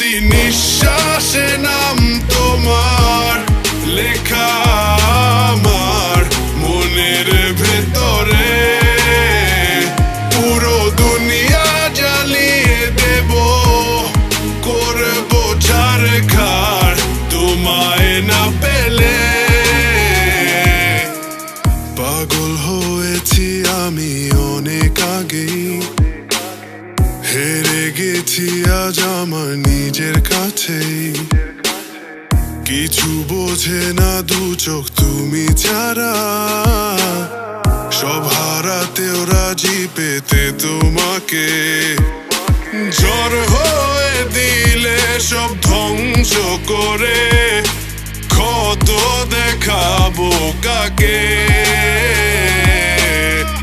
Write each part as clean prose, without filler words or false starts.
প্রতি নিঃশ্বাসে নাম তোমার লেখা আমার মনের ভেতরে। পুরো দুনিয়া জ্বালিয়ে দেব, করবো ছারখার তোমায় না পেলে। পাগল হয়েছি আমি অনেক আগেই, হেরে গেছি আজ আমার নিজের কাছেই। কিছু বোঝে না দু চোখ তুমি ছাড়া, সব হারাতেও রাজি পেতে তোমাকে। ঝড় হয়ে দিলে সব ধ্বংস করে, ক্ষত দেখাবো কাকে।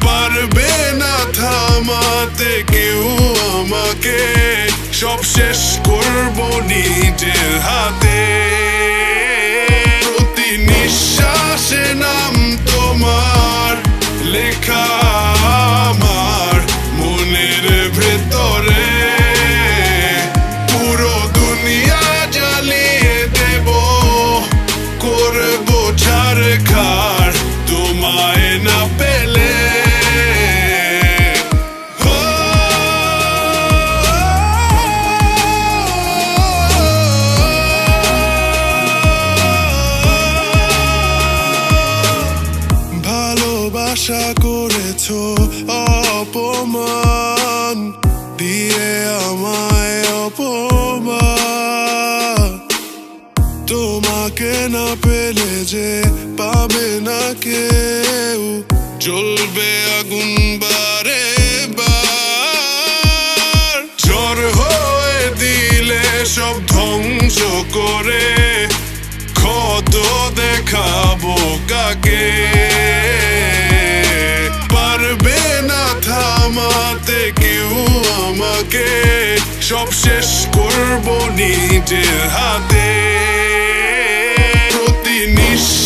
পারবে না থামাতে কেউ আমাকে, সব শেষ করবো নিজের হাতে। প্রতি নিঃশ্বাসে নাম তোমার লেখা আমার মনের ভেতরে। পুরো দুনিয়া জ্বালিয়ে দেব, করবো ছারখার তোমায় না পেলে। ভালোবাসা করেছো অপমান দিয়ে আমায় অপমান। তোমাকে না পেলে যে পাবে না কেউ, জ্বলবে আগুন বারে বার। ঝড় হয়ে দিলে সব ধ্বংস করে, ক্ষত দেখাবো কাকে। পারবে না থামাতে কেউ আমাকে, সব শেষ করবো নিজের হাতে। প্রতি নিঃশ্বাসে